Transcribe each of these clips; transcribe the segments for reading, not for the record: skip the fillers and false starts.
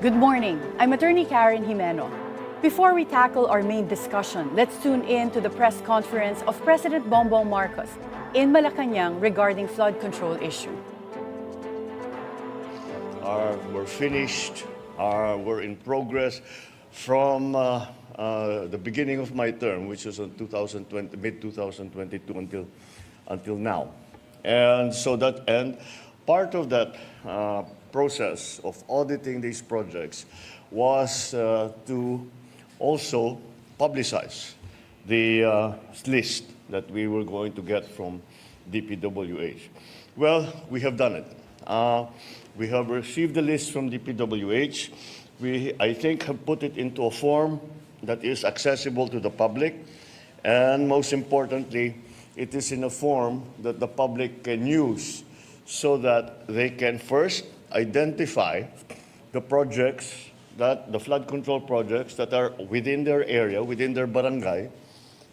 Good morning. I'm Attorney Karen Jimeno. Before we tackle our main discussion, let's tune in to the press conference of President Bongbong Marcos in Malacanang regarding flood control issue. We're finished, we're in progress from the beginning of my term, which was in mid-2022 until now. And so part of that process of auditing these projects was to also publicize the list that we were going to get from DPWH. Well, we have done it. We have received the list from DPWH. We, I think, have put it into a form that is accessible to the public. And most importantly, it is in a form that the public can use so that they can first identify the projects, the flood control projects that are within their area, within their barangay,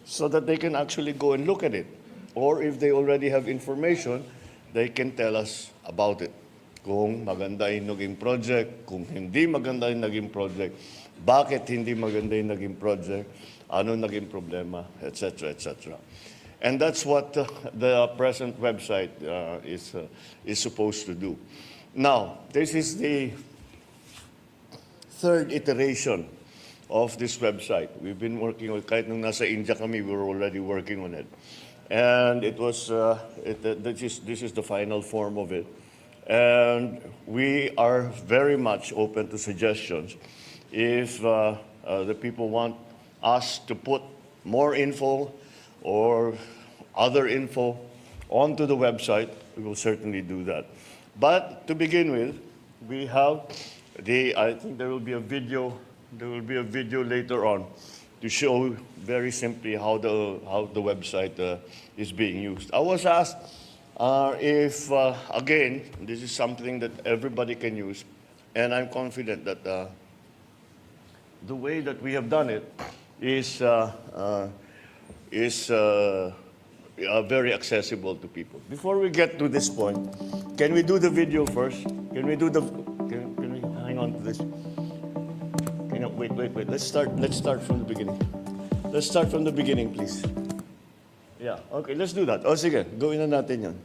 so that they can actually go and look at it. Or if they already have information, they can tell us about it. Kung maganda yung naging project, kung hindi maganda yung naging project, bakit hindi maganda yung naging project, ano naging problema, etc., etc. And that's what the present website is supposed to do. Now, this is the third iteration of this website. We've been working on it. Kahit nung nasa India kami, we were already working on it. And it was, this is the final form of it. And we are very much open to suggestions. If the people want us to put more info or other info onto the website, we will certainly do that. But to begin with, we have I think there will be a video later on to show very simply how the website is being used. I was asked if, again, this is something that everybody can use, and I'm confident that the way that we have done it is very accessible to people. Before we get to this point, can we do the video first? Can we hang on to this? Wait. Let's start from the beginning. Let's start from the beginning, please. Yeah, okay, let's do that. O sige, gawin na natin yan.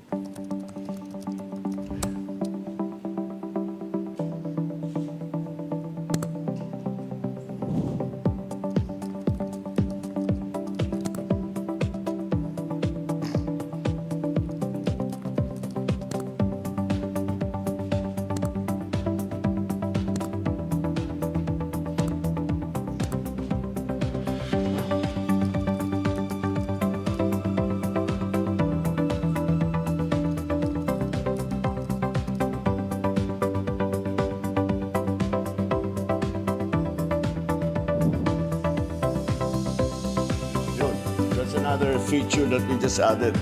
Another feature that we just added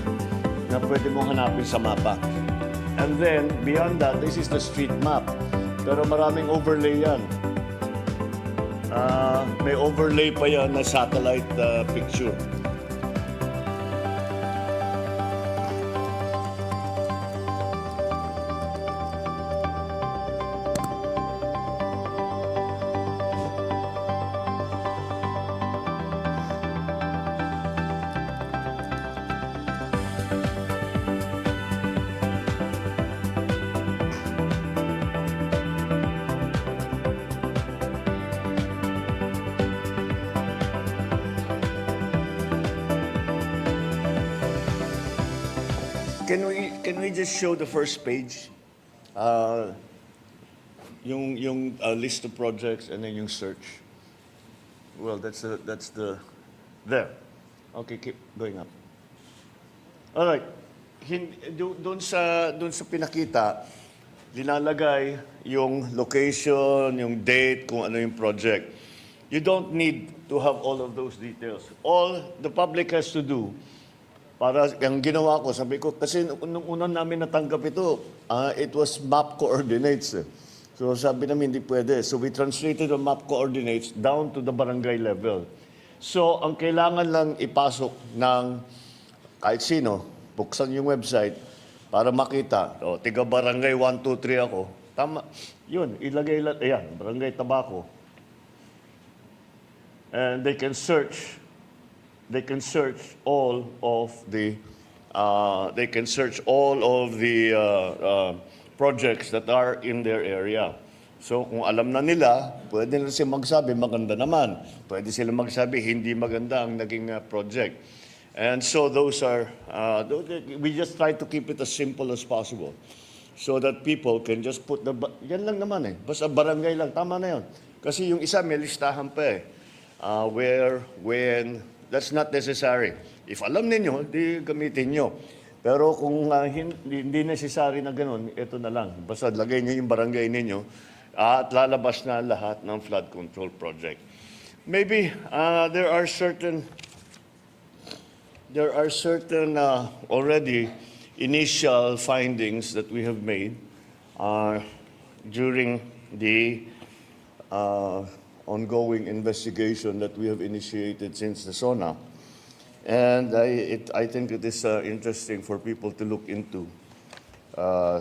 na pwede mong hanapin sa mapa. And then, beyond that, this is the street map. Pero maraming overlay yan. May overlay pa yan na satellite picture. Can we just show the first page? Yung list of projects and then yung search. Well, that's the there. Okay, keep going up. All right. Doon sa pinakita, linalagay yung location, yung date, kung ano yung project. You don't need to have all of those details. All the public has to do, para ang ginawa ko, sabi ko, kasi nung unang namin natanggap ito, it was map coordinates. So sabi namin, hindi pwede. So we translated the map coordinates down to the barangay level. So ang kailangan lang ipasok ng kahit sino, buksan yung website para makita, tiga barangay 1, 2, 3 ako, Tama. Yun, ilagay lang, ayan, Barangay Tabaco. And they can search all of the projects that are in their area. So kung alam na nila, pwede na sila magsabi maganda naman. Pwede sila magsabi hindi maganda ang naging project. And so we just try to keep it as simple as possible. So that people can just put yan lang naman eh. Basta barangay lang, tama na yun. Kasi yung isa may listahan pa eh. When, that's not necessary. If alam ninyo, di gamitin nyo. Pero kung hindi necessary na ganun, ito na lang. Basta lagay nyo yung barangay ninyo at lalabas na lahat ng flood control project. Maybe there are certain already initial findings that we have made during the ongoing investigation that we have initiated since the SONA. And I think it is interesting for people to look into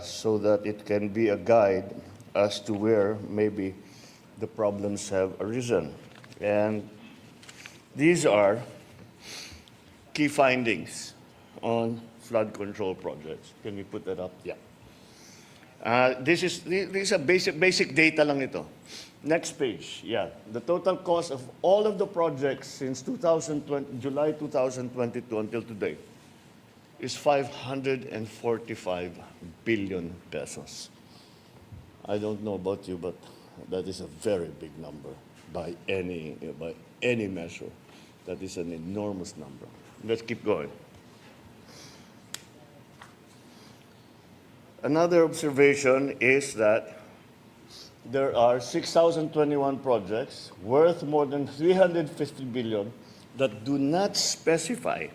so that it can be a guide as to where maybe the problems have arisen. And these are key findings on flood control projects. Can we put that up? Yeah. These are basic data lang ito. Next page. Yeah. The total cost of all of the projects since July 2022 until today is 545 billion pesos. I don't know about you, but that is a very big number by any measure. That is an enormous number. Let's keep going. Another observation is that there are 6,021 projects worth more than 350 billion that do not specify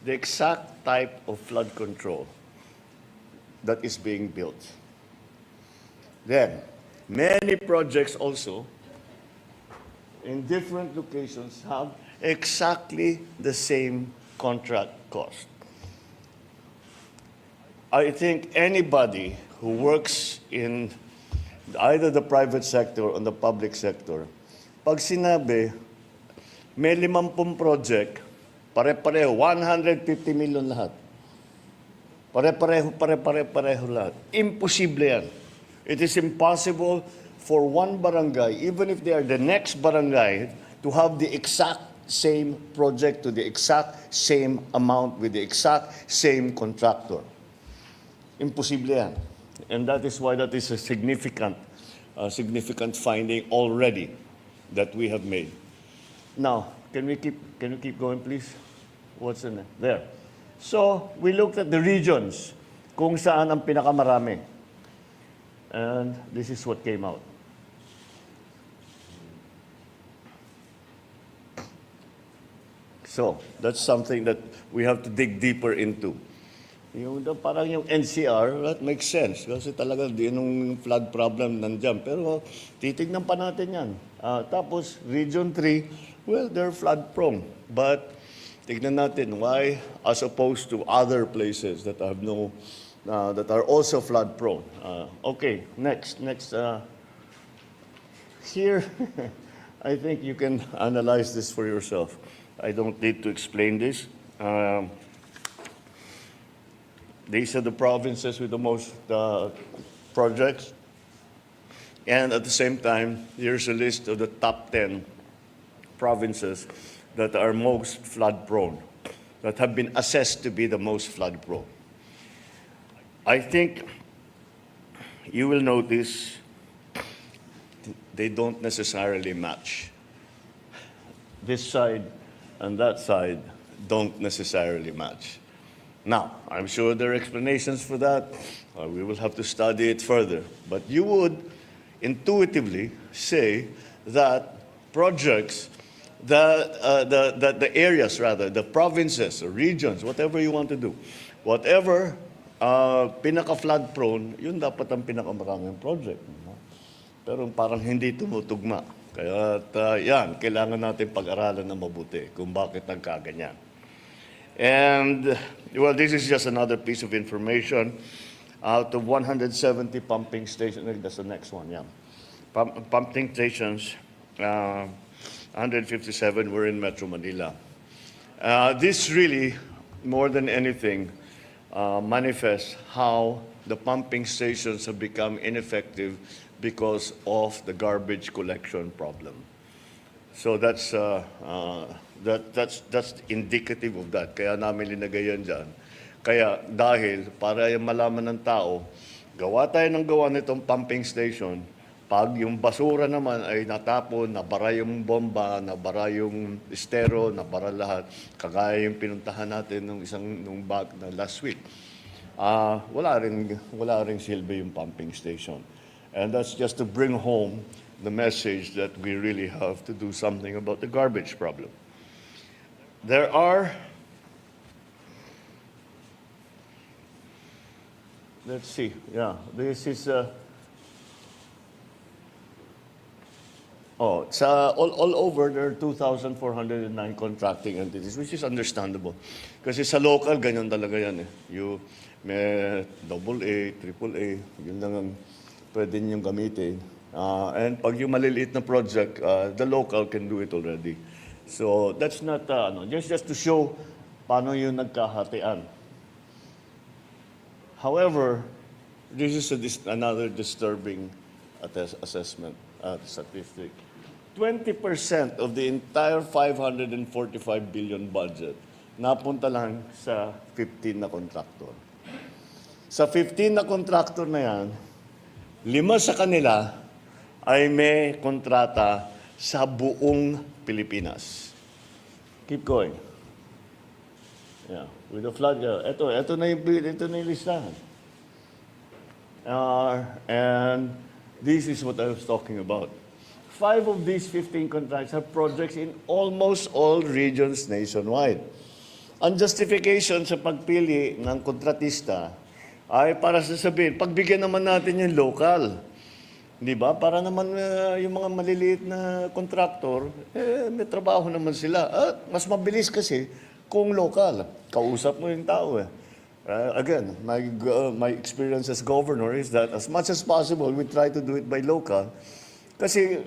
the exact type of flood control that is being built. Then, many projects also in different locations have exactly the same contract cost. I think anybody who works in either the private sector or the public sector, pag sinabi, may 50 project, pare-pareho, 150 million lahat. Pare-pareho lahat. Imposible yan. It is impossible for one barangay, even if they are the next barangay, to have the exact same project to the exact same amount with the exact same contractor. Imposible yan. And that is why that is a significant finding already that we have made. Now, can we keep going, please? What's in there? So, we looked at the regions, kung saan ang pinakamarami. And this is what came out. So, that's something that we have to dig deeper into. Parang yung NCR, that makes sense. Kasi talaga, yung flood problem nandyan. Pero titignan pa natin yan. Tapos, Region 3, well, they're flood prone. But, tignan natin why, as opposed to other places that have that are also flood prone. Okay, next. Here, I think you can analyze this for yourself. I don't need to explain this. These are the provinces with the most projects. And at the same time, here's a list of the top 10 provinces that are most flood prone, that have been assessed to be the most flood prone. I think you will notice they don't necessarily match. This side and that side don't necessarily match. Now, I'm sure there are explanations for that. We will have to study it further. But you would intuitively say that projects, the areas rather, the provinces, or regions, whatever you want to do, whatever pinaka-flood prone, yun dapat ang pinakamaraming project. Pero parang hindi tumutugma. Kaya yan, kailangan natin pag-aralan na mabuti kung bakit nagkaganyan. And, well, this is just another piece of information. out of 170 pumping stations. That's the next one, yeah. Pumping stations, 157 were in Metro Manila. This really, more than anything, manifests how the pumping stations have become ineffective because of the garbage collection problem. So that's indicative of that. Kaya namin linagay yan dyan. Kaya dahil para yung malaman ng tao, gawa tayo ng gawa nitong pumping station, pag yung basura naman ay natapon, nabara yung bomba, nabara yung estero, nabara lahat, kagaya yung pinuntahan natin nung bag na last week. Wala ring silbi yung pumping station. And that's just to bring home the message that we really have to do something about the garbage problem. There are, let's see, yeah, this is, all over, there are 2,409 contracting entities, which is understandable. Kasi sa local, ganyan talaga yan. You may AA, AAA, yun lang ang pwede niyong gamitin. And pag yung maliliit na project, the local can do it already. So that's not, just to show paano yung nagkahatian. However, this is another disturbing assessment statistic. 20% of the entire 545 billion budget napunta lang sa 15 na kontraktor. Sa 15 na kontraktor na yan, 5 sa kanila ay may kontrata sa buong Pilipinas. Keep going. Yeah, with the flood. Ito na yung listahan. And this is what I was talking about. 5 of these 15 contracts have projects in almost all regions nationwide. Ang justification sa pagpili ng kontratista ay para sasabihin, pagbigyan naman natin yung local. Di ba? Para naman yung mga maliliit na kontraktor, may trabaho naman sila. Mas mabilis kasi kung local. Kausap mo yung tao eh. Again, my experience as governor is that as much as possible, we try to do it by local. Kasi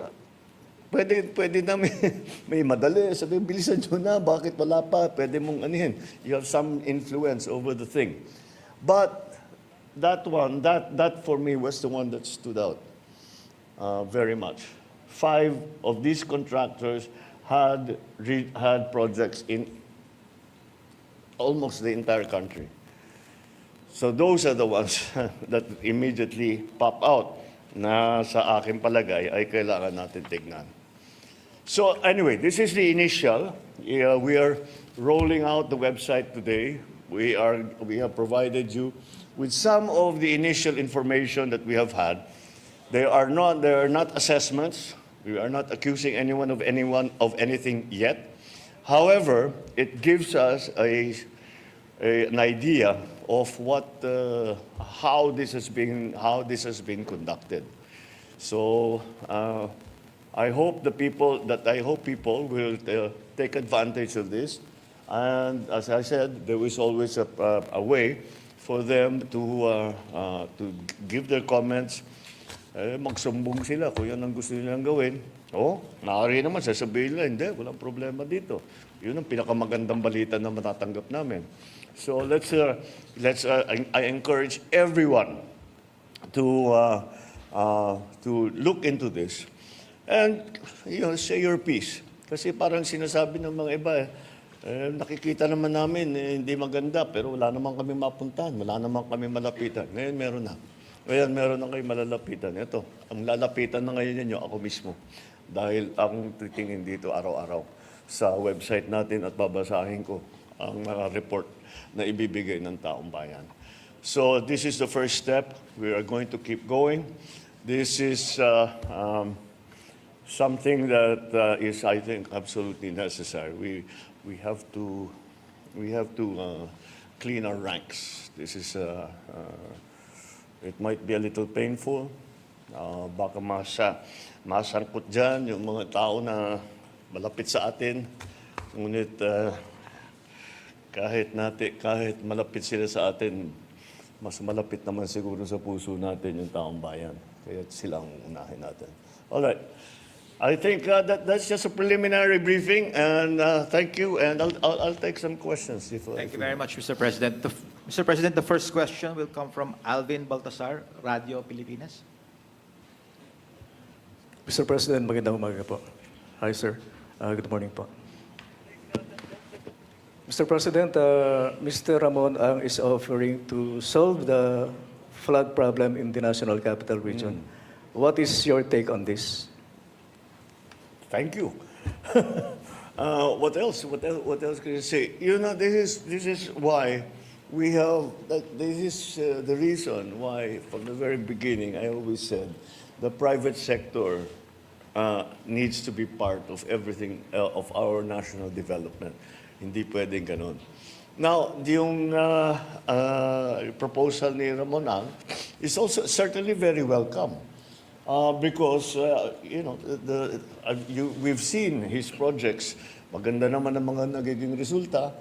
pwede namin, may madali, sabihin, bilisan nyo na, bakit wala pa, pwede mong anihin. You have some influence over the thing. But that one, that for me was the one that stood out very much. 5 of these contractors had projects in almost the entire country. So those are the ones that immediately pop out na sa aking palagay ay kailangan natin tignan. So anyway, this is the initial. We are rolling out the website today. We have provided you with some of the initial information that we have had. They are not assessments. We are not accusing anyone of anything yet. However, it gives us an idea of how this has been conducted. So I hope people will take advantage of this. And as I said, there is always a way for them to give their comments. Magsumbong sila kung yan ang gusto nilang gawin. Maaari naman sasabihin nila, hindi, walang problema dito. Yun ang pinakamagandang balita na matatanggap namin. So I encourage everyone to look into this and say your piece. Kasi parang sinasabi ng mga iba, nakikita naman namin hindi maganda pero wala naman kami mapuntahan, wala naman kami malapitan. Ngayon meron na. Ngayon meron na kayo malalapitan. Ito, ang lalapitan na ngayon ninyo ako mismo. Dahil akong titingin dito araw-araw sa website natin at babasahin ko ang report na ibibigay ng taong bayan. So this is the first step. We are going to keep going. This is something that is, I think, absolutely necessary. We have to clean our ranks. This is it might be a little painful. Baka masangkot dyan yung mga tao na malapit sa atin. Ngunit kahit malapit sila sa atin, mas malapit naman siguro sa puso natin yung taong bayan. Kaya silang unahin natin. All right. I think that's just a preliminary briefing, and thank you, and I'll take some questions. Thank you very much, Mr. President. Mr. President, the first question will come from Alvin Baltasar, Radio Pilipinas. Mr. President, magandang umaga po. Hi, sir. Good morning po. Mr. President, Mr. Ramon Ang is offering to solve the flood problem in the National Capital Region. What is your take on this? Thank you. What else? What else can you say? You know, this is why we have. This is the reason why, from the very beginning, I always said the private sector needs to be part of everything of our national development. Hindi pwedeng ganun. Now, yung proposal ni Ramon Ang is also certainly very welcome. Because, you know, we've seen his projects. Maganda naman ang mga nagiging resulta.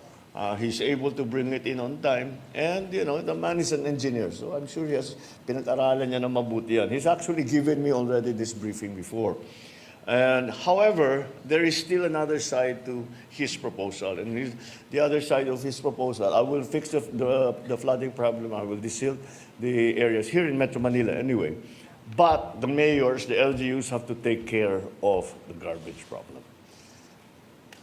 He's able to bring it in on time. And, you know, the man is an engineer. So I'm sure he has pinag-aralan niya na mabuti yan. He's actually given me already this briefing before. And however, there is still another side to his proposal. And the other side of his proposal, I will fix the flooding problem. I will desilt the areas here in Metro Manila anyway. But the mayors, the LGUs have to take care of the garbage problem.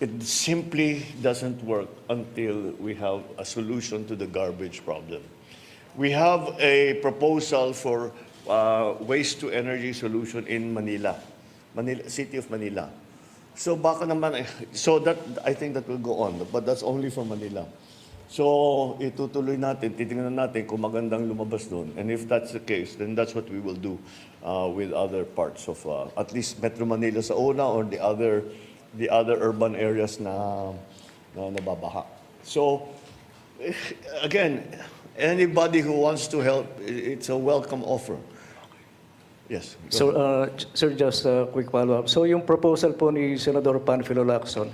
It simply doesn't work until we have a solution to the garbage problem. We have a proposal for waste-to-energy solution in Manila, City of Manila. So baka naman, so that I think that will go on, but that's only for Manila. So itutuloy natin, titingnan natin kung magandang lumabas doon. And if that's the case, then that's what we will do with other parts of at least Metro Manila sa una or the other urban areas na nababaha. So again, anybody who wants to help, it's a welcome offer. Yes. So, sir, just a quick follow-up. So, yung proposal po ni Senador Panfilo Lacson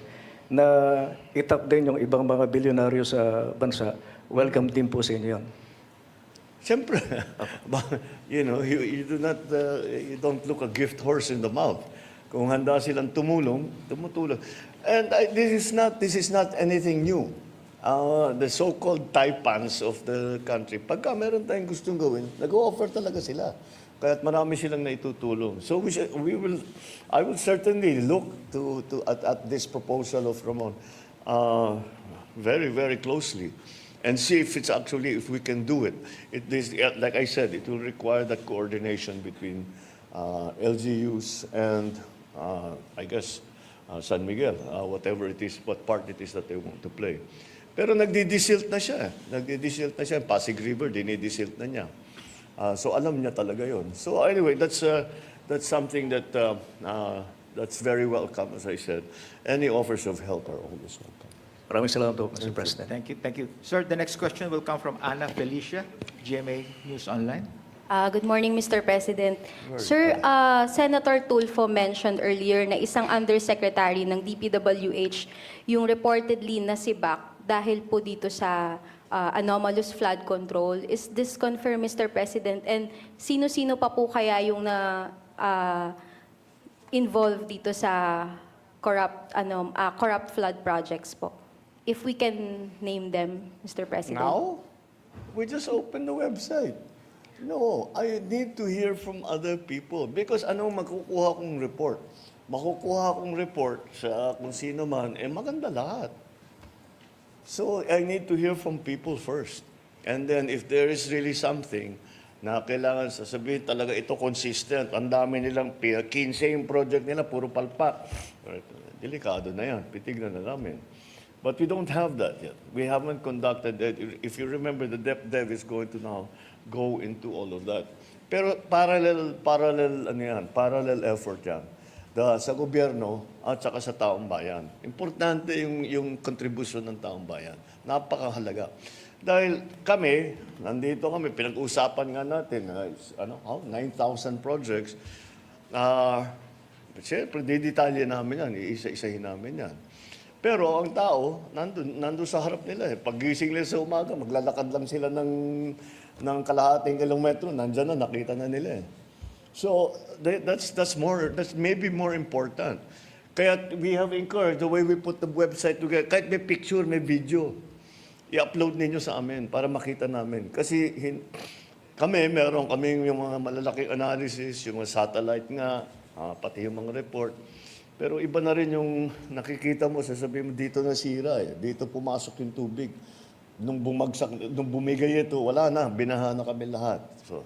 na itap din yung ibang mga bilyonaryo sa bansa, welcome din po sa inyo yun. Siyempre, you know, you don't look a gift horse in the mouth. Kung handa silang tumulong, tumutulong. And this is not anything new. The so-called taipans of the country, pagka meron tayong gustong gawin, nag-o-offer talaga sila. Kaya't marami silang naitutulong. So I will certainly look at this proposal of Ramon very, very closely and see if we can do it. Like I said, it will require that coordination between LGUs and I guess San Miguel, whatever it is, what part it is that they want to play. Pero nagdi-desilt na siya. Pasig River, dinidesilt na niya. So alam niya talaga yon. So anyway, that's something that's very welcome, as I said. Any offers of help are always welcome. Maraming salamat po, Mr. President. Thank you. Sir, the next question will come from Ana Felicia, GMA News Online. Good morning, Mr. President. Sir, Senator Tulfo mentioned earlier na isang undersecretary ng DPWH yung reportedly nasibak dahil po dito sa anomalous flood control. Is this confirmed, Mr. President? And sino-sino pa po kaya yung involved dito sa corrupt flood projects po? If we can name them, Mr. President. Now? We just opened the website. No, I need to hear from other people because anong makukuha kong report? Makukuha kong report sa kung sino man, maganda lahat. So I need to hear from people first. And then if there is really something na kailangan sasabihin talaga ito consistent, ang dami nilang 15 yung project nila, puro palpak. Delikado na yan, pitignan na namin. But we don't have that yet. We haven't conducted that. If you remember, the DepDev is going to now go into all of that. Pero parallel effort yan. Sa gobyerno at saka sa taong bayan. Importante yung contribution ng taong bayan. Napakahalaga. Dahil nandito kami, pinag-usapan nga natin, 9,000 projects. Siyempre, didetalye namin yan, iisa-isahin namin yan. Pero ang tao, nandun sa harap nila eh. Paggising nila sa umaga, maglalakad lang sila ng kalahating kilometro, nandyan na, nakita na nila eh. So that's maybe more important. Kaya we have encouraged the way we put the website together, kahit may picture, may video, i-upload ninyo sa amin para makita namin. Kasi meron kaming yung mga malalaking analysis, yung mga satellite nga, pati yung mga report. Pero iba na rin yung nakikita mo, sasabihin mo, dito nasira eh. Dito pumasok yung tubig. Nung bumigay ito, wala na, binaha na kami lahat. So,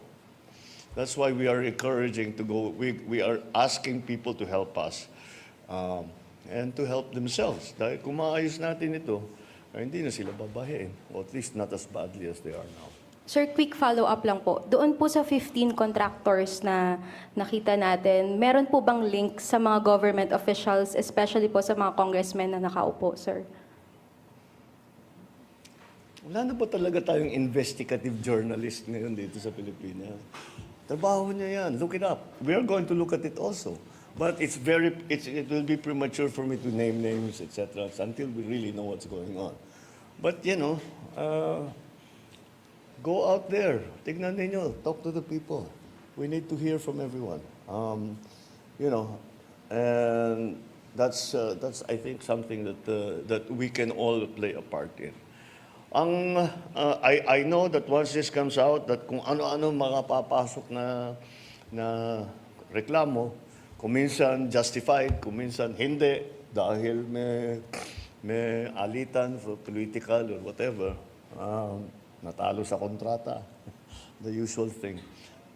that's why we are encouraging to go, we are asking people to help us and to help themselves. Dahil kung maayos natin ito, hindi na sila babahin. Or at least not as badly as they are now. Sir, quick follow-up lang po. Doon po sa 15 contractors na nakita natin, meron po bang link sa mga government officials, especially po sa mga congressmen na nakaupo, sir? Wala na ba talaga tayong investigative journalist ngayon dito sa Pilipinas? Trabaho niya yan. Look it up. We are going to look at it also. But it will be premature for me to name names, etc. until we really know what's going on. But, go out there. Tignan ninyo. Talk to the people. We need to hear from everyone. And that's I think something that we can all play a part in. I know that once this comes out, that kung ano-ano makapapasok na reklamo, kung minsan justified, kung minsan hindi, dahil may alitan for political or whatever, natalo sa kontrata, the usual thing.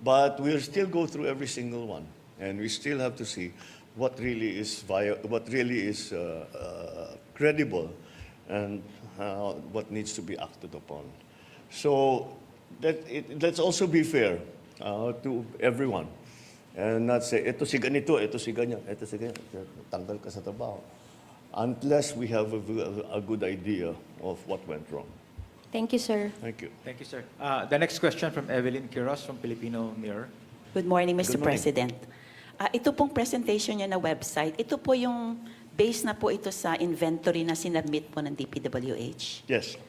But we'll still go through every single one, and we still have to see what really is credible, and what needs to be acted upon. So let's also be fair to everyone, and not say, ito si ganito, ito si ganyan, tanggal ka sa trabaho, unless we have a good idea of what went wrong. Thank you, sir. Thank you. Thank you, sir. The next question from Evelyn Quiros from Filipino Mirror. Good morning, Mr. Good morning. President. Ito pong presentation niya na website, ito po yung base na po ito sa inventory na sinubmit po ng DPWH. Yes.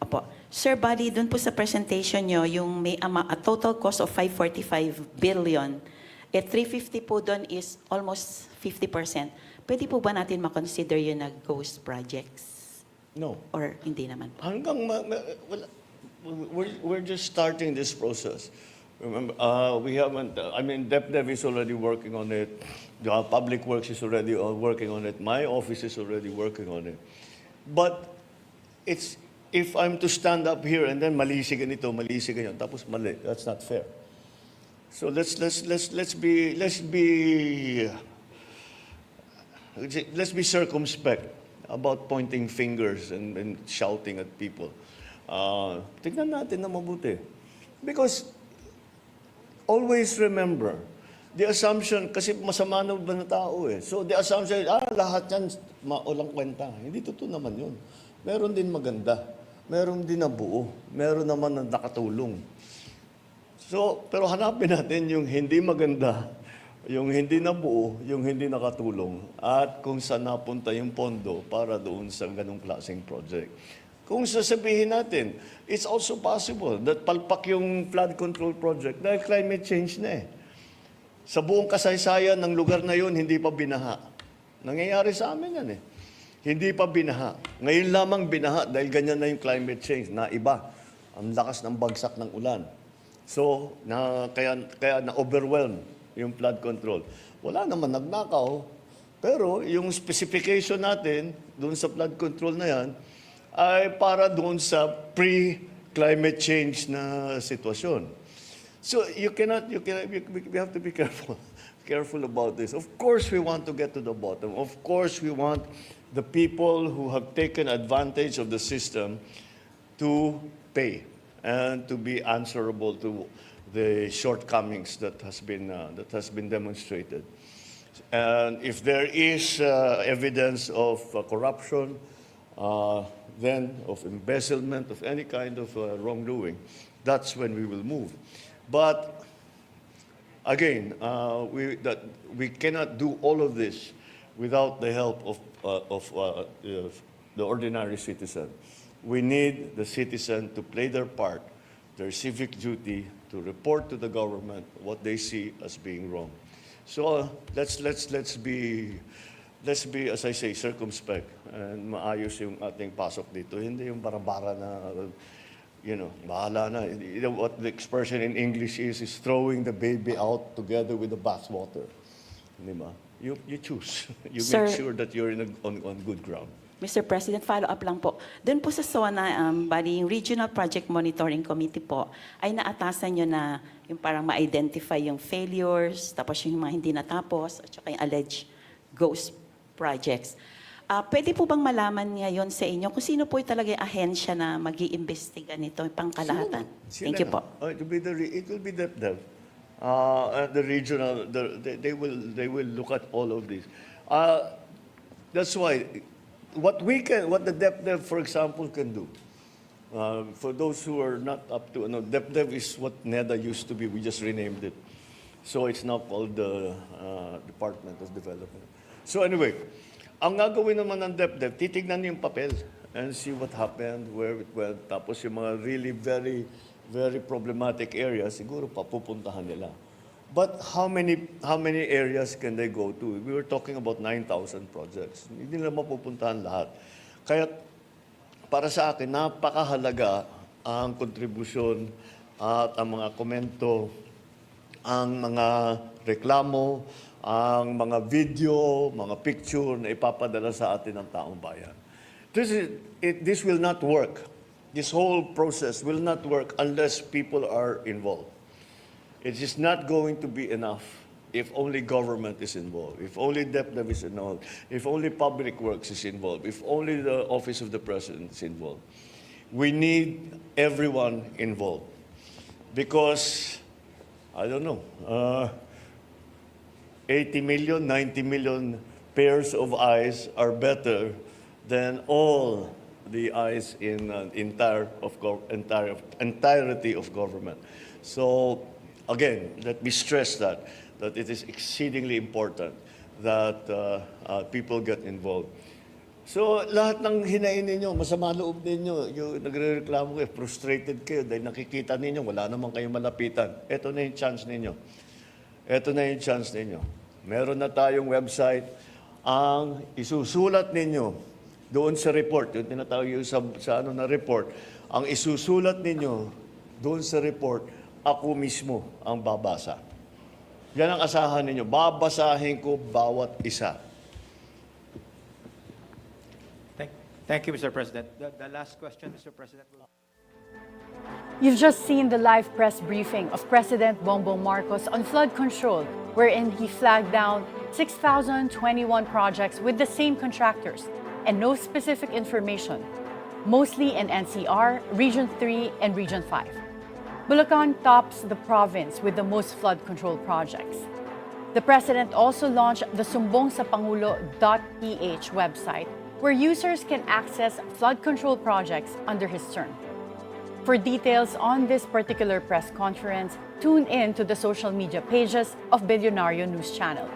Opo. Sir, bali, dun po sa presentation niyo, yung may a total cost of 545 billion, 350 po dun is almost 50%. Pwede po ba natin makonsider yun na ghost projects? No. Or hindi naman po? We're just starting this process. Remember, we haven't, DepDev is already working on it. The Public Works is already working on it. My office is already working on it. But if I'm to stand up here and then mali si ganito, tapos mali, that's not fair. So let's be circumspect about pointing fingers and shouting at people. Tignan natin na mabuti. Because always remember, the assumption, kasi masama na ba na tao eh. So the assumption, lahat yan walang kwenta. Hindi totoo naman yun. Meron din maganda. Meron din na buo. Meron naman na nakatulong. So, pero hanapin natin yung hindi maganda, yung hindi nabuo, yung hindi nakatulong, at kung saan napunta yung pondo para doon sa ganung klaseng project. Kung sasabihin natin, it's also possible that palpak yung flood control project dahil climate change na eh. Sa buong kasaysayan ng lugar na yun, hindi pa binaha. Nangyayari sa amin yan eh. Hindi pa binaha. Ngayon lamang binaha dahil ganyan na yung climate change, na iba. Ang lakas ng bagsak ng ulan. So, kaya na-overwhelm yung flood control. Wala naman nagnakaw, pero yung specification natin doon sa flood control na yan ay para doon sa pre-climate change na sitwasyon. So we have to be careful about this. Of course we want to get to the bottom. Of course we want the people who have taken advantage of the system to pay and to be answerable to the shortcomings that has been demonstrated. And if there is evidence of corruption, then of embezzlement, of any kind of wrongdoing, that's when we will move. But again, we cannot do all of this without the help of the ordinary citizen. We need the citizen to play their part, their civic duty, to report to the government what they see as being wrong. So let's be, as I say, circumspect and maayos yung ating pasok dito. Hindi yung barabara na, bahala na. What the expression in English is throwing the baby out together with the bathwater. Di ba? You choose. You Sir, make sure that you're on good ground. Mr. President, follow-up lang po. Doon po sa SONA, bali yung Regional Project Monitoring Committee po, ay naatasan nyo na yung parang ma-identify yung failures, tapos yung mga hindi natapos, at saka yung alleged ghost projects. Pwede po bang malaman ngayon sa inyo kung sino po talaga yung ahensya na mag-iimbestiga nito, yung pangkalahatan? Thank you po. It will be DepDev. The regional, they will look at all of this. That's why what the DepDev, for example, can do. For those who are not up to, DepDev is what NEDA used to be. We just renamed it, so it's now called the Department of Development. So anyway, ang gagawin naman ng DepDev, titignan yung papel and see what happened, where it went. Tapos yung mga really very, very problematic areas, siguro papupuntahan nila. But how many areas can they go to? We were talking about 9,000 projects. Hindi nila mapupuntahan lahat. Kaya para sa akin, napakahalaga ang kontribusyon at ang mga komento, ang mga reklamo, ang mga video, mga picture na ipapadala sa atin ng taong bayan. This will not work. This whole process will not work unless people are involved. It is not going to be enough if only government is involved, if only DepDev is involved, if only Public Works is involved, if only the Office of the President is involved. We need everyone involved because, I don't know, 80 million, 90 million pairs of eyes are better than all the eyes in entirety of government. So, again, let me stress that it is exceedingly important that people get involved. So, lahat ng hinain ninyo, masama loob ninyo, yung nagre-reklamo kayo, frustrated kayo dahil nakikita ninyo, wala naman kayong malapitan. Ito na yung chance ninyo. Ito na yung chance ninyo. Meron na tayong website. Ang isusulat ninyo doon sa report, yung tinatawag yung sa na report, ang isusulat ninyo doon sa report, ako mismo ang babasa. Yan ang asahan ninyo. Babasahin ko bawat isa. Thank you, Mr. President. The last question, Mr. President. You've just seen the live press briefing of President Bongbong Marcos on flood control, wherein he flagged down 6,021 projects with the same contractors and no specific information, mostly in NCR, Region 3, and Region 5. Bulacan tops the province with the most flood control projects. The President also launched the sumbongsapangulo.ph website, where users can access flood control projects under his term. For details on this particular press conference, tune in to the social media pages of Bilyonaryo News Channel.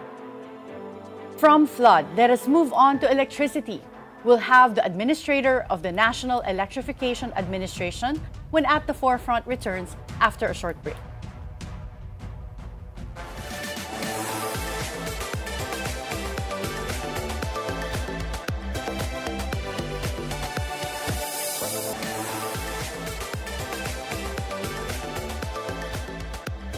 From flood, let us move on to electricity. We'll have the administrator of the National Electrification Administration when At the Forefront returns after a short break.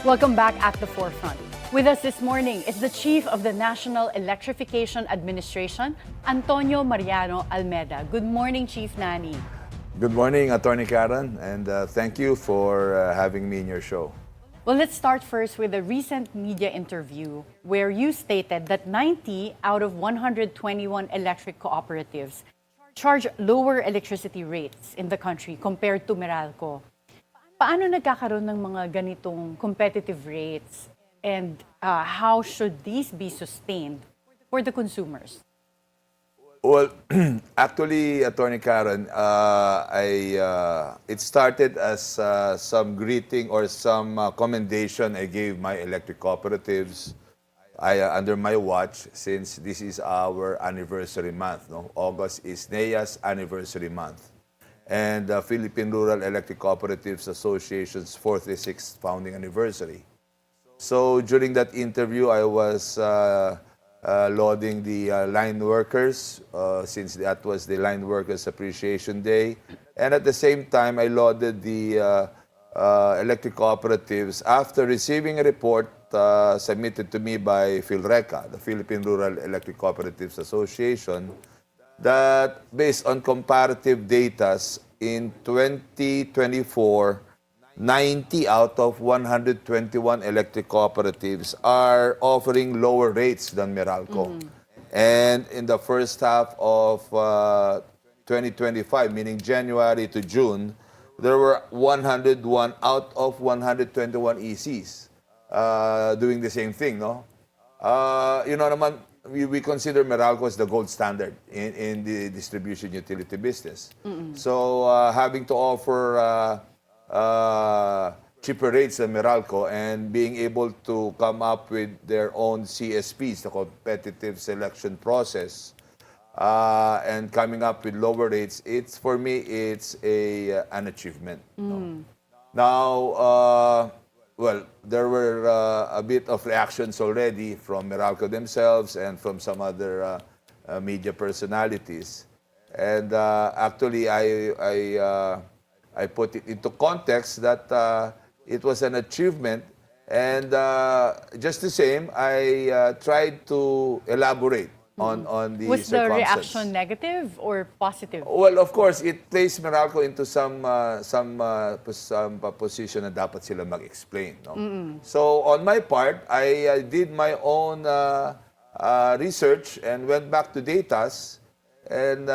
Welcome back at the Forefront. With us this morning is the Chief of the National Electrification Administration, Antonio Mariano Almeda. Good morning, Chief Nani. Good morning, Attorney Karen, and thank you for having me in your show. Well, let's start first with a recent media interview where you stated that 90 out of 121 electric cooperatives charge lower electricity rates in the country compared to Meralco. Paano nagkakaroon ng mga ganitong competitive rates and how should these be sustained for the consumers? Well, actually, Attorney Karen, it started as some greeting or some commendation I gave my electric cooperatives. under my watch, since this is our anniversary month. No? August is NEA's anniversary month, and the Philippine Rural Electric Cooperatives Association's 46th founding anniversary. So during that interview, I was lauding the line workers, since that was the Line Workers Appreciation Day. And at the same time, I lauded the electric cooperatives after receiving a report submitted to me by PhilReca, the Philippine Rural Electric Cooperatives Association, that based on comparative data in 2024, 90 out of 121 electric cooperatives are offering lower rates than Meralco. And in the first half of 2025, meaning January to June, there were 101 out of 121 ECs doing the same thing, no? You know naman, we consider Meralco as the gold standard in the distribution utility business. So having to offer cheaper rates than Meralco and being able to come up with their own CSPs, the competitive selection process, and coming up with lower rates, for me, it's an achievement. No? Now, well, there were a bit of reactions already from Meralco themselves and from some other media personalities. And actually, I put it into context that it was an achievement. And just the same, I tried to elaborate on the Was the circumstance. reaction negative or positive? Well, of course, it placed Meralco into some position na dapat sila mag-explain. No? So on my part, I did my own research and went back to datas. And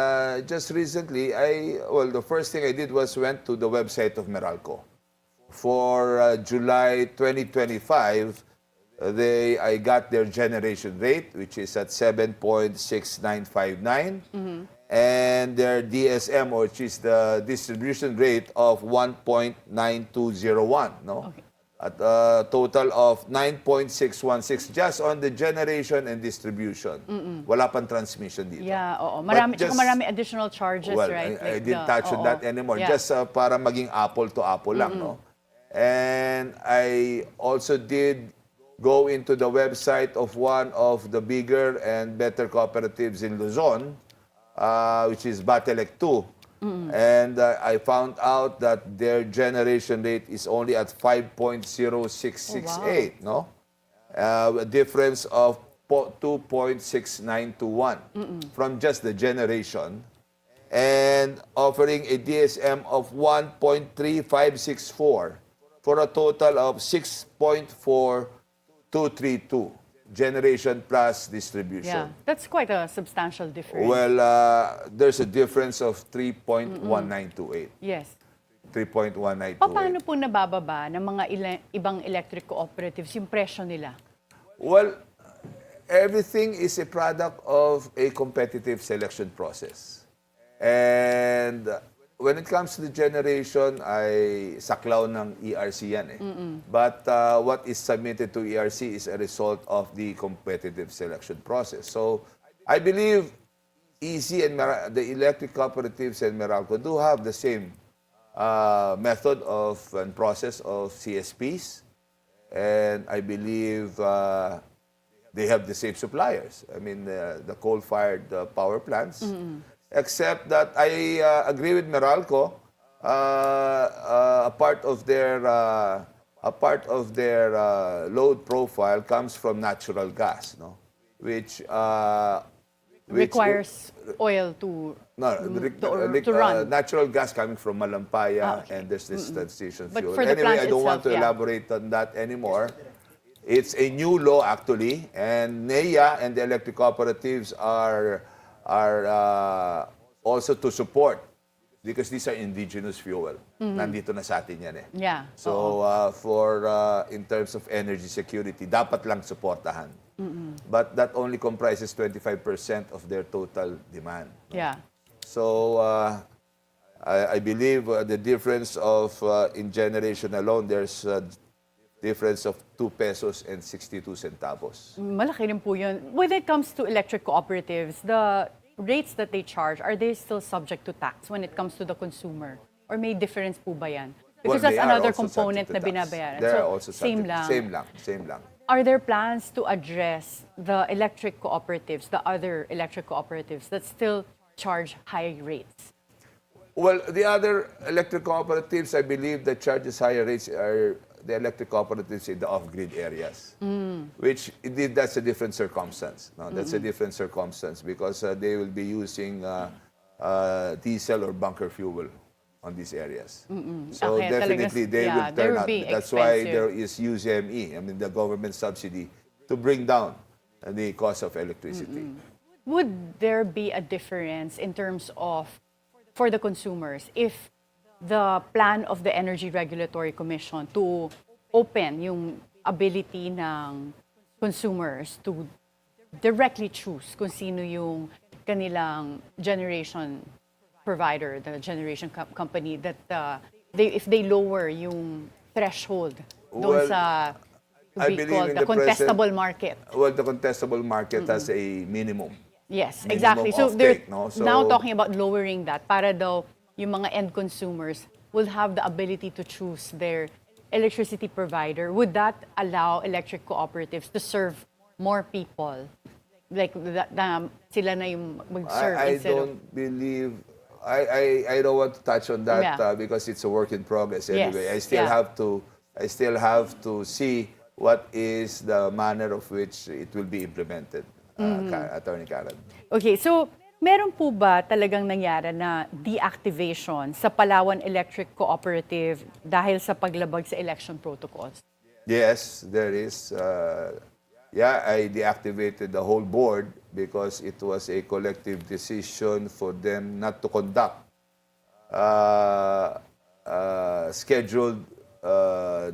just recently, the first thing I did was went to the website of Meralco. For July 2025, I got their generation rate, which is at 7.6959, and their DSM, which is the distribution rate of 1.9201, no? Okay. At a total of 9.616 just on the generation and distribution. Wala pang transmission dito. Yeah, oo. But Marami additional charges, well, right? I didn't touch on that anymore. Yeah. Just para maging apple to apple lang, no? And I also did go into the website of one of the bigger and better cooperatives in Luzon, which is Batelec 2. And I found out that their generation rate is only at 5.0668, no? A difference of 2.6921 from just the generation, and offering a DSM of 1.3564 for a total of 6.4232 generation plus distribution. Yeah, that's quite a substantial difference. Well, there's a difference of 3.1928. Yes. 3.1928. Paano po nabababa ng mga ibang electric cooperatives yung presyo nila? Well, everything is a product of a competitive selection process. And when it comes to the generation, ay saklaw ng ERC yan eh. But what is submitted to ERC is a result of the competitive selection process. So I believe EC and the electric cooperatives and Meralco do have the same method and process of CSPs. And I believe they have the same suppliers. I mean, the coal-fired power plants. Except that I agree with Meralco. A part of their load profile comes from natural gas, no, which Requires oil to run. natural gas coming from Malampaya, and there's this transition But fuel. for the Anyway, plant I don't want to itself, yeah. elaborate on that anymore. It's a new law actually, and NEA and the electric cooperatives are also to support, because these are indigenous fuel. Nandito na sa atin yan eh. Yeah. So in terms of energy security, dapat lang suportahan. But that only comprises 25% of their total demand. Yeah. So I believe the difference of in generation alone, there's difference of 2 pesos and 62 centavos. Malaki rin po yun. When it comes to electric cooperatives, the rates that they charge, are they still subject to tax when it comes to the consumer? Or may difference po ba yan? Because Well, that's they are another also component na subject to tax. binabayaran. They So, are also same subject. lang. Same lang. Are there plans to address the electric cooperatives, the other electric cooperatives that still charge high rates? Well, the other electric cooperatives, I believe, that charges higher rates are the electric cooperatives in the off-grid areas, which indeed that's a different circumstance. No, that's a different circumstance because they will be using diesel or bunker fuel on these areas. So Okay, definitely they yeah, will they turn will out. be That's why expensive. there is USME, I mean the government subsidy, to bring down the cost of electricity. Would there be a difference in terms of, for the consumers, if the plan of the Energy Regulatory Commission to open yung ability ng consumers to directly choose kung sino yung kanilang generation provider, the generation company, that if they lower yung threshold doon Well, sa I we believe call in the the present- contestable market. Well, the contestable market has a minimum. Yes, minimum exactly. So they're offtake, no? So- now talking about lowering that para daw yung mga end consumers will have the ability to choose their electricity provider. Would that allow electric cooperatives to serve more people? Like sila na yung mag-serve I instead of... don't believe. I don't want to touch on that Yeah. because it's a work in progress anyway. Yes, I still have to see what is the manner of which it will be implemented, Attorney Karen. Okay, so meron po ba talagang nangyari na deactivation sa Palawan Electric Cooperative dahil sa paglabag sa election protocols? Yes, there is. I deactivated the whole board because it was a collective decision for them not to conduct scheduled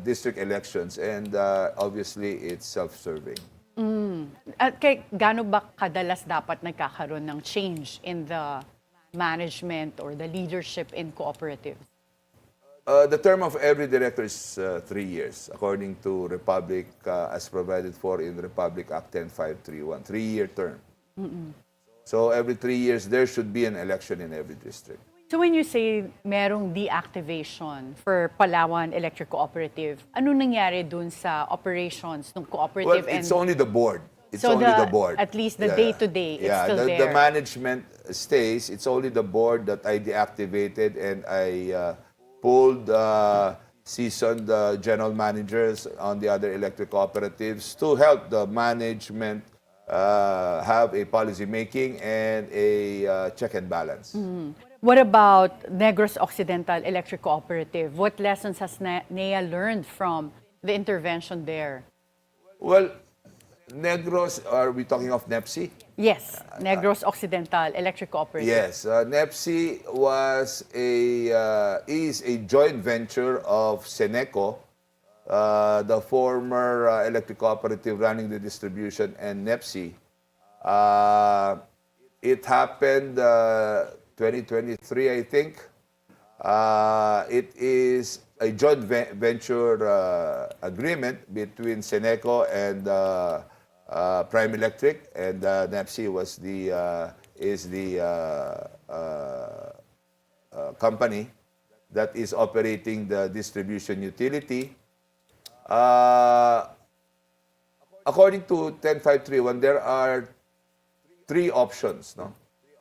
district elections, and obviously it's self-serving. At gaano ba kadalas dapat nagkakaroon ng change in the management or the leadership in cooperatives? The term of every director is 3 years, according to Republic, as provided for in Republic Act 10531, 3-year term. So every 3 years, there should be an election in every district. So when you say merong deactivation for Palawan Electric Cooperative, ano nangyari dun sa operations ng cooperative? Well, it's only the board. It's So only the board. at least the day-to-day, it's still the there. management stays. It's only the board that I deactivated, and I pulled seasoned general managers on the other electric cooperatives to help the management have a policy making and a check and balance. What about Negros Occidental Electric Cooperative? What lessons has NEA learned from the intervention there? Well, Negros, are we talking of NEPSI? Yes, Negros Occidental Electric Cooperative. Yes, NEPSI is a joint venture of Seneco, the former electric cooperative running the distribution, and NEPSI. It happened 2023, I think. It is a joint venture agreement between Seneco and Prime Electric, and NEPSI is the company that is operating the distribution utility. According to 10531, there are 3 options, no?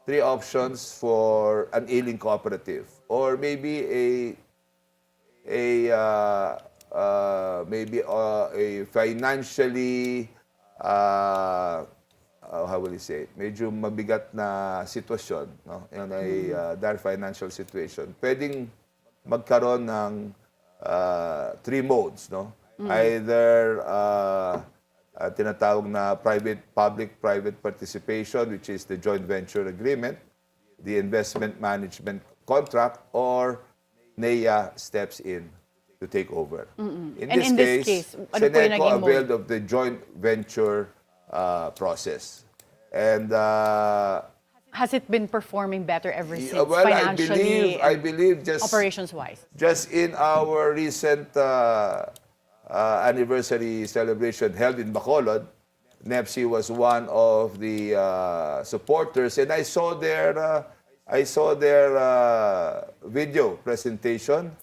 3 options for an ailing cooperative, or maybe a financially how will you say it? Medyo mabigat na sitwasyon, no? In a dire financial situation. Pwedeng magkaroon ng 3 modes, no? Either tinatawag na public-private participation, which is the joint venture agreement, the investment management contract, or NEA steps in to take over. In this case, ano po yung Seneco naging mode? availed of the joint venture process. And Has it been performing better ever since, well, financially I believe just operations-wise? in our recent anniversary celebration held in Bacolod, NEPC was one of the supporters, and I saw their video presentation,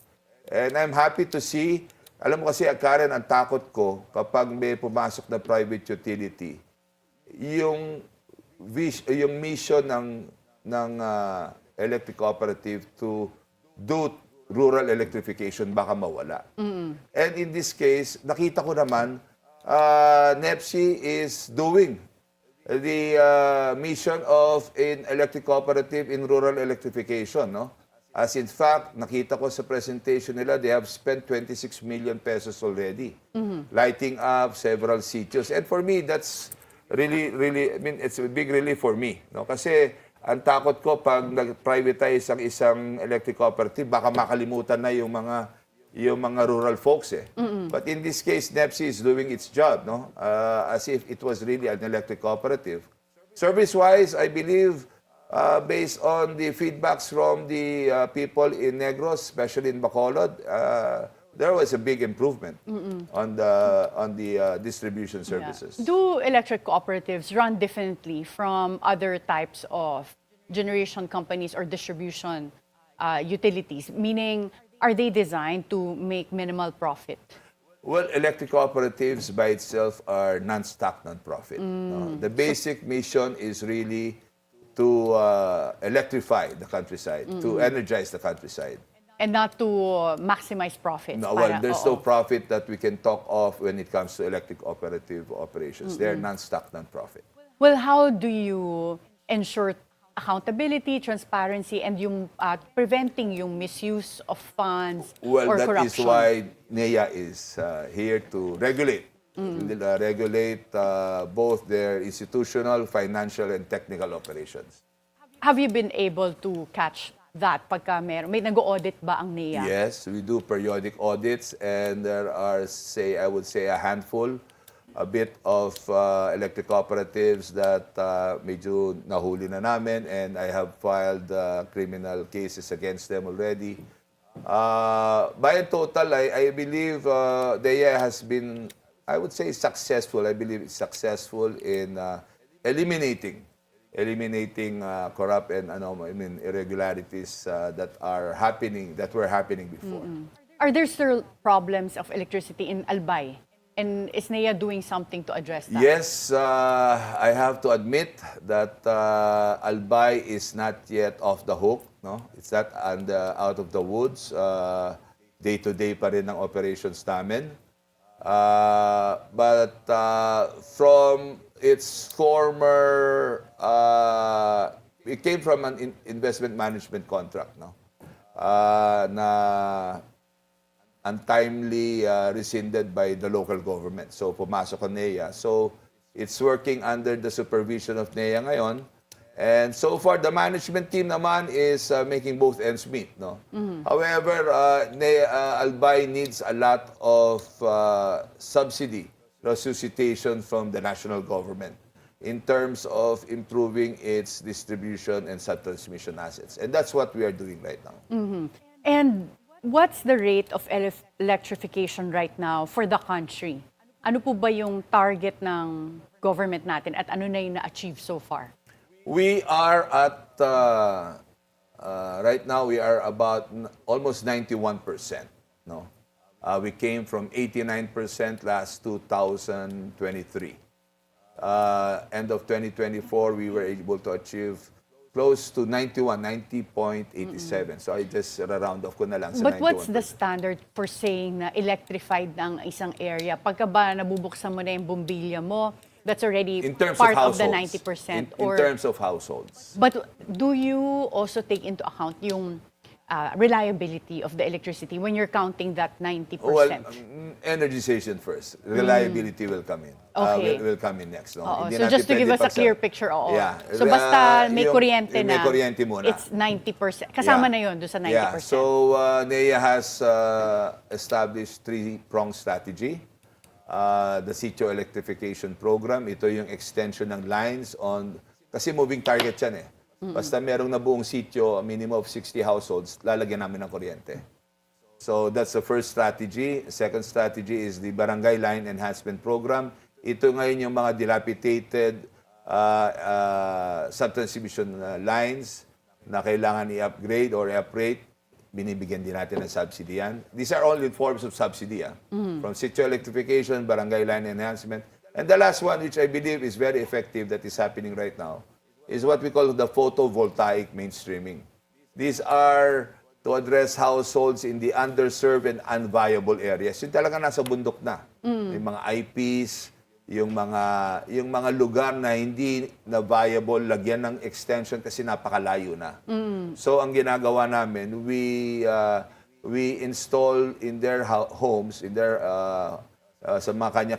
and I'm happy to see. Alam mo kasi, Karen, ang takot ko kapag may pumasok na private utility, yung mission ng electric cooperative to do rural electrification baka mawala. And in this case, nakita ko naman, NEPC is doing the mission of an electric cooperative in rural electrification, no? As in fact, nakita ko sa presentation nila, they have spent 26 million pesos already, lighting up several sitios. And for me, that's really, I mean, it's a big relief for me, no? Kasi ang takot ko pag nag-privatize ang isang electric cooperative, baka makalimutan na yung mga rural folks eh. But in this case, NEPC is doing its job, no? As if it was really an electric cooperative. Service-wise, I believe, based on the feedbacks from the people in Negros, especially in Bacolod, there was a big improvement on the distribution services. Do electric cooperatives run differently from other types of generation companies or distribution utilities? Meaning, are they designed to make minimal profit? Well, electric cooperatives by itself are non-stock, non-profit. No? The basic mission is really to electrify the countryside, to energize the countryside. And not to maximize profits? No, well, there's no profit that we can talk of when it comes to electric cooperative operations. They're non-stock, non-profit. Well, how do you ensure accountability, transparency, and yung preventing yung misuse of funds Well, or that corruption? is why NEA is here to regulate. Regulate both their institutional, financial, and technical operations. Have you been able to catch that pagka may nag-audit ba ang NEA? Yes, we do periodic audits, and there are, I would say a handful, a bit of electric cooperatives that medyo nahuli na namin, and I have filed criminal cases against them already. By total, I believe NEA has been, I would say, successful. I believe it's successful in eliminating corrupt and irregularities that were happening before. Are there still problems of electricity in Albay? And is NEA doing something to address that? Yes, I have to admit that Albay is not yet off the hook. No, it's not out of the woods. Day-to-day pa rin ang operations namin. But from its former, it came from an investment management contract, no? Na untimely rescinded by the local government. So pumasok ang NEA. So it's working under the supervision of NEA ngayon. And so far, the management team naman is making both ends meet, no? However, Albay needs a lot of subsidy, resuscitation from the national government in terms of improving its distribution and sub-transmission assets. And that's what we are doing right now. And what's the rate of electrification right now for the country? Ano po ba yung target ng government natin at ano na yung na-achieve so far? We are at, right now, we are about almost 91%. No? We came from 89% last 2023. End of 2024, we were able to achieve close to 90.87. So I just round off ko na lang sa 91%. But what's the standard for saying na electrified ng isang area? Pagka ba nabubuksan mo na yung bombilya mo, that's already In terms part of of the households. 90%? In terms of households. But do you also take into account yung reliability of the electricity when you're counting that 90%? Well, energization first. Reliability will come in. Okay. Will come in next. No? Oo. Hindi So natin just to give pwede us a clear picture, oo. Yeah. So basta may Yung- kuryente may na, kuryente muna. it's 90%. Kasama Yeah. na yun doon sa 90%. Yeah. So NEA has established three-pronged strategy. The Sitio Electrification Program. Ito yung extension ng lines on... Kasi moving target yan eh. Basta merong nabuong sitio, a minimum of 60 households, lalagyan namin ng kuryente. So that's the first strategy. Second strategy is the Barangay Line Enhancement Program. Ito ngayon yung mga dilapidated subtransmission lines na kailangan i-upgrade or i-uprate. Binibigyan din natin ng subsidy yan. These are all in forms of subsidy. From sitio electrification, barangay line enhancement. And the last one, which I believe is very effective that is happening right now, is what we call the photovoltaic mainstreaming. These are to address households in the underserved and unviable areas. Yung talaga nasa bundok na. Yung mga IPs, yung mga lugar na hindi na viable, lagyan ng extension kasi napakalayo na. So ang ginagawa namin, we install in their homes, in their sa mga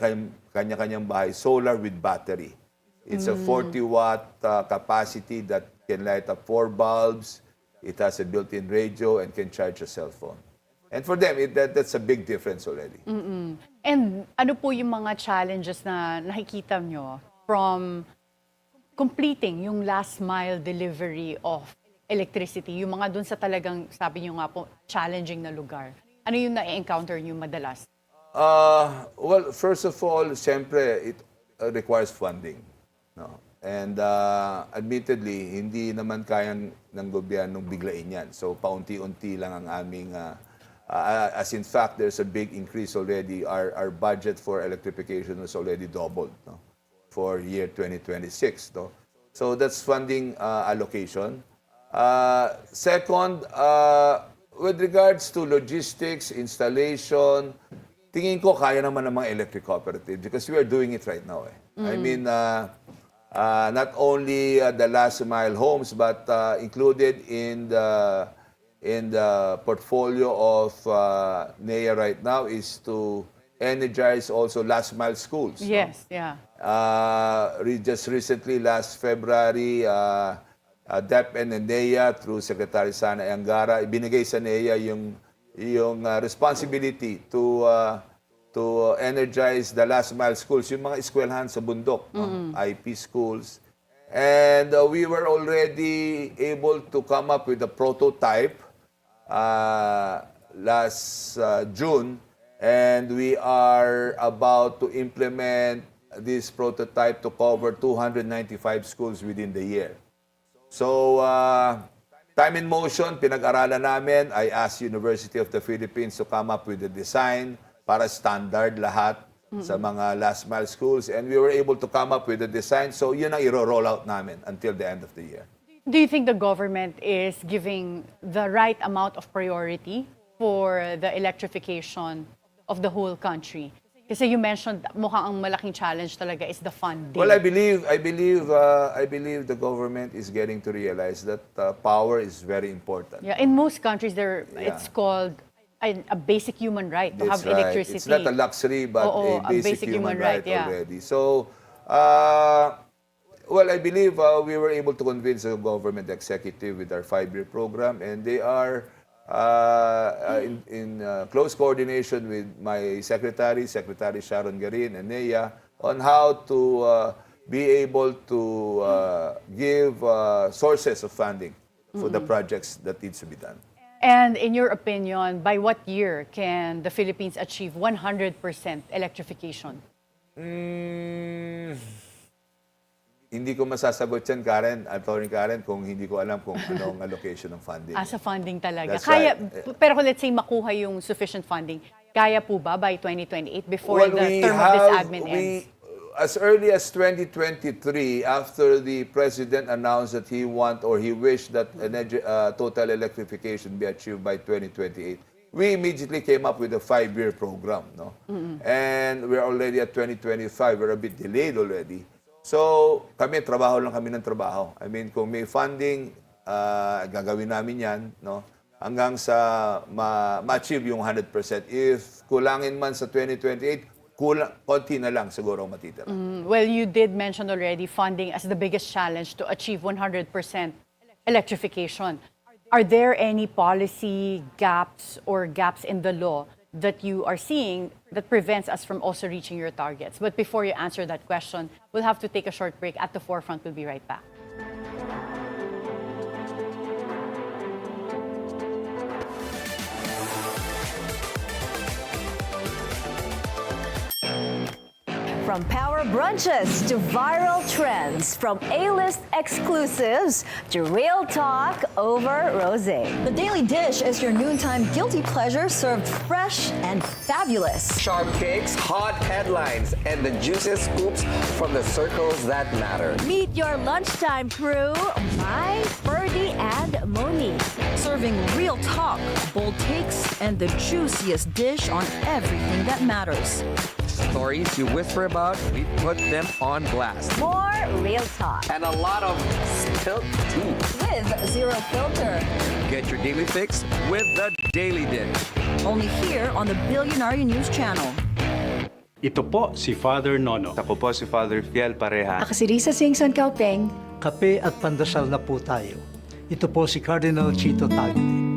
kanya-kanyang bahay, solar with battery. It's a 40-watt capacity that can light up 4 bulbs. It has a built-in radio and can charge a cell phone. And for them, that's a big difference already. And ano po yung mga challenges na nakikita nyo from completing yung last mile delivery of electricity, yung mga dun sa talagang, sabi nyo nga po, challenging na lugar? Ano yung na-encounter nyo madalas? Well, first of all, siyempre, it requires funding. No? And admittedly, hindi naman kayang ng gobyernong biglain yan. So, paunti-unti lang ang aming, as in fact, there's a big increase already. Our budget for electrification was already doubled, no? For year 2026. No? So, that's funding allocation. Second, with regards to logistics, installation, tingin ko kaya naman ng mga electric cooperatives because we are doing it right now. I mean, not only the last mile homes, but included in the portfolio of NEA right now is to energize also last mile schools. Yes, no? yeah. Just recently, last February, DepEd and NEA through Secretary Sana Angara, ibinigay sa NEA yung responsibility to energize the last mile schools, yung mga eskwelahan sa bundok, IP schools. And we were already able to come up with a prototype last June, and we are about to implement this prototype to cover 295 schools within the year. So, time in motion, pinag-aralan namin. I asked University of the Philippines to come up with a design para standard lahat sa mga last mile schools. And we were able to come up with a design. So, yun ang i-roll out namin until the end of the year. Do you think the government is giving the right amount of priority for the electrification of the whole country? Kasi you mentioned mukhang ang malaking challenge talaga is the funding. Well, I believe the government is getting to realize that power is very important. Yeah, in most countries Yeah. it's called a basic human right to That's have right. electricity. It's not a luxury, but Oo, a basic human right yeah. already. So, well, I believe we were able to convince the government executive with our 5-year program, and they are in close coordination with my Secretary Sharon Garin and NEA, on how to be able to give sources of funding for the projects that needs to be done. And in your opinion, by what year can the Philippines achieve 100% electrification? Hindi ko masasagot yan, Atty. Karen, kung hindi ko alam kung anong allocation ng funding. Sa funding talaga. That's Kaya, right. pero kung let's say makuha yung sufficient funding, kaya po ba by 2028 before the term of this admin ends? As early as 2023, after the President announced that he wished that total electrification be achieved by 2028, we immediately came up with a 5-year program. No? And we're already at 2025. We're a bit delayed already. So, trabaho lang kami ng trabaho. I mean, kung may funding, gagawin namin yan, no? Hanggang sa ma-achieve yung 100%. If kulangin man sa 2028, konti na lang siguro matitira. Well, you did mention already funding as the biggest challenge to achieve 100% electrification. Are there any policy gaps or gaps in the law that you are seeing that prevents us from also reaching your targets? But before you answer that question, we'll have to take a short break. At the forefront, we'll be right back. From power brunches to viral trends, from A-list exclusives to real talk over rosé. The Daily Dish is your noontime guilty pleasure served fresh and fabulous. Sharp takes, hot headlines, and the juiciest scoops from the circles that matter. Meet your lunchtime crew, Mai, Ferdy, and Monique. Serving real talk, bold takes, and the juiciest dish on everything that matters. Stories you whisper about, we put them on blast. More real talk And a lot of spilled tea. with zero filter. Get your daily fix with the Daily Dish. Only here on the Bilyonaryo News Channel. Ito po si Father Nono. Ako po si Father Fiel Pareha. Ako si Risa Singson Kaupeng. Kape at pandasal na po tayo. Ito po si Cardinal Chito Tagte.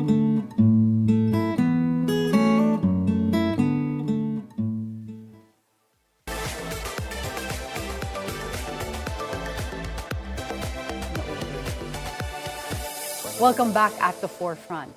Welcome back at the forefront.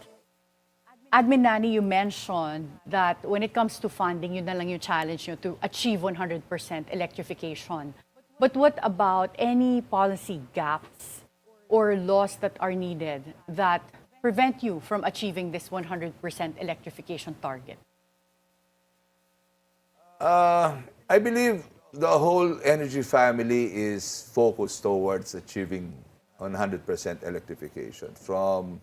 Admin Nani, you mentioned that when it comes to funding, yun na lang yung challenge nyo to achieve 100% electrification. But what about any policy gaps or laws that are needed that prevent you from achieving this 100% electrification target? I believe the whole energy family is focused towards achieving 100% electrification. From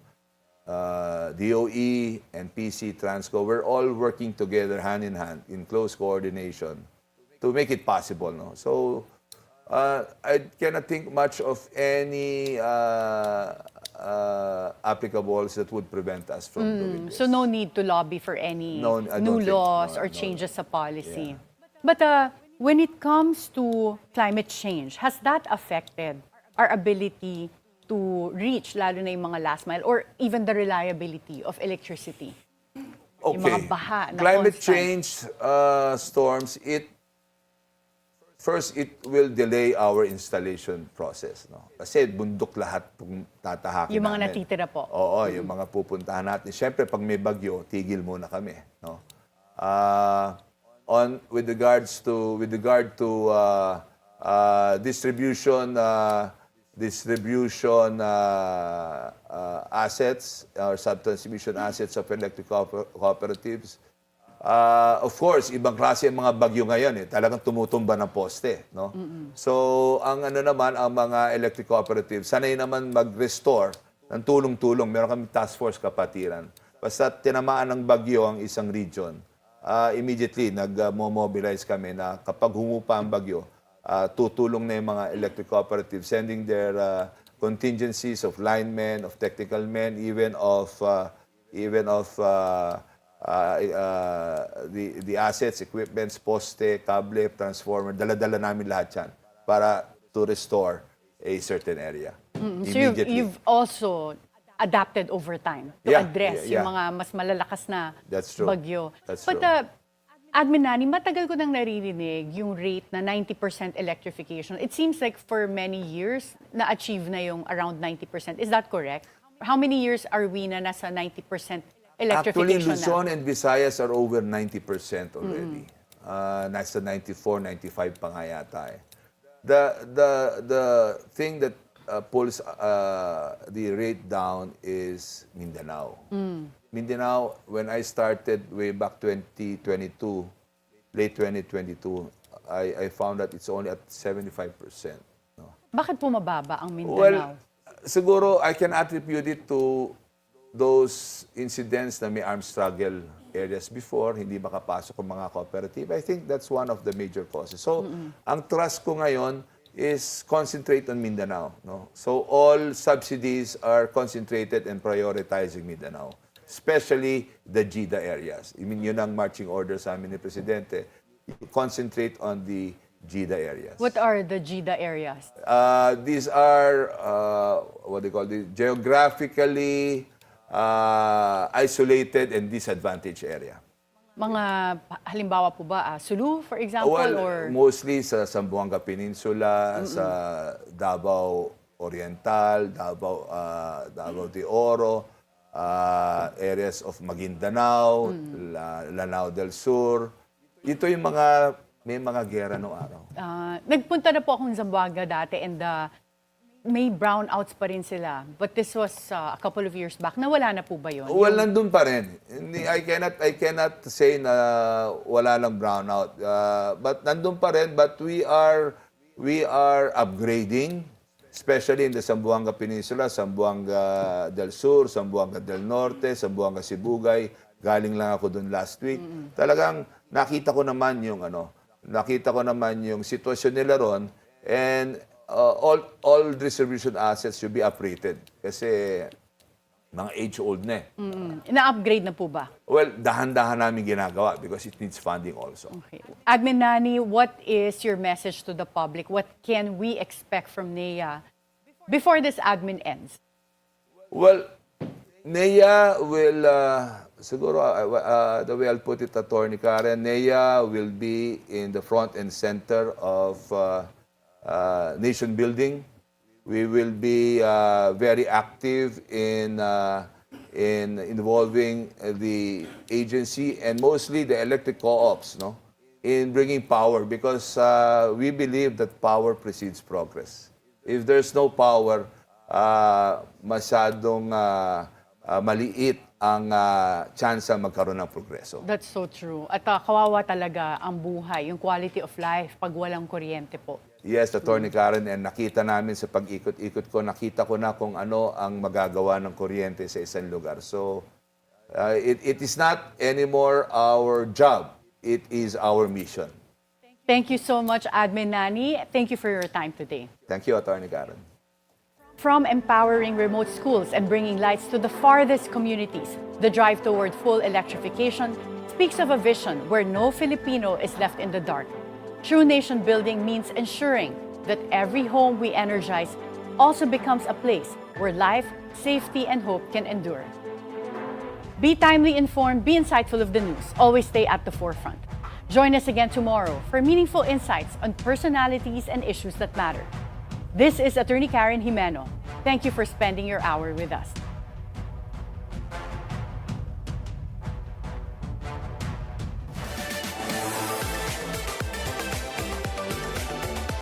DOE and PC Transco, we're all working together hand in hand in close coordination to make it possible. No? So I cannot think much of any applicables that would prevent us from doing this. So no need to lobby for any No, I don't new think- laws no, or no. changes sa policy. Yeah. But when it comes to climate change, has that affected our ability to reach, lalo na yung mga last mile, or even the reliability of electricity? Yung mga baha na Climate constant. change storms, first it will delay our installation process. No? Kasi bundok lahat kung tatahakin Yung mga namin. natitira po. Oo, yung mga pupuntahan natin. Siyempre, pag may bagyo, tigil muna kami. No? With regard to distribution assets or subtransmission assets of electric cooperatives. Of course, ibang klase ang mga bagyo ngayon talagang tumutumba ng poste, no? So, ang mga electric cooperatives, sanay naman mag-restore ng tulong-tulong. Meron kami task force kapatiran. Basta tinamaan ng bagyo ang isang region, immediately nag-mobilize kami na kapag humupa ang bagyo, tutulong na yung mga electric cooperatives, sending their contingencies of linemen, of technical men, even of the assets, equipments, poste, cable, transformer, dala-dala namin lahat yan para to restore a certain area. So you've also adapted over time to address yung mga mas malalakas na That's true. bagyo. That's But true. Admin Nani, matagal ko nang naririnig yung rate na 90% electrification. It seems like for many years, na-achieve na yung around 90%. Is that correct? How many years are we na nasa 90% Actually, electrification Luzon na? and Visayas are over 90% already. Nasa 94, 95 pa nga yata eh. The thing that pulls the rate down is Mindanao. Mindanao, when I started way back 2022, late 2022, I found that it's only at 75%. No? Bakit pumababa ang Mindanao? Well, siguro I can attribute it to those incidents na may armed struggle areas before, hindi makapasok ang mga cooperative. I think that's one of the major causes. So, ang trust ko ngayon is concentrate on Mindanao. No? So, all subsidies are concentrated and prioritizing Mindanao, especially the GIDA areas. I mean, yun ang marching order sa amin ni Presidente. Concentrate on the GIDA areas. What are the GIDA areas? These are, geographically isolated and disadvantaged area. Mga halimbawa po ba, Sulu, for example? or Mostly sa Zamboanga Peninsula, sa Davao Oriental, Davao de Oro, areas of Maguindanao, Lanao del Sur. Ito yung mga may mga gera noong araw. Nagpunta na po akong Zamboanga dati and may brownouts pa rin sila. But this was a couple of years back. Nawala na po ba yun? Well, nandun pa rin. I cannot say na wala lang brownout. But nandun pa rin, but we are upgrading, especially in the Zamboanga Peninsula, Zamboanga del Sur, Zamboanga del Norte, Zamboanga Sibugay. Galing lang ako dun last week. Talagang nakita ko naman yung sitwasyon nila ron, and all distribution assets should be uprated kasi mga age-old na eh. Na-upgrade na po ba? Well, dahan-dahan namin ginagawa because it needs funding also. Okay. Admin Nani, what is your message to the public? What can we expect from NEA before this admin ends? Well, NEA will, siguro, the way I'll put it, Atty. Karen, NEA will be in the front and center of nation building. We will be very active in involving the agency and mostly the electric co-ops, no, in bringing power because we believe that power precedes progress. If there's no power, masyadong maliit ang tsansa magkaroon ng progreso. That's so true. At kawawa talaga ang buhay, yung quality of life pag walang kuryente po. Yes, Atty. Karen, and nakita namin sa pag-ikot-ikot ko, nakita ko na kung ano ang magagawa ng kuryente sa isang lugar. So, it is not anymore our job. It is our mission. Thank you so much, Admin Nani. Thank you for your time today. Thank you, Atty. Karen. From empowering remote schools and bringing lights to the farthest communities, the drive toward full electrification speaks of a vision where no Filipino is left in the dark. True nation building means ensuring that every home we energize also becomes a place where life, safety, and hope can endure. Be timely informed, be insightful of the news, always stay at the forefront. Join us again tomorrow for meaningful insights on personalities and issues that matter. This is Atty. Karen Jimeno. Thank you for spending your hour with us.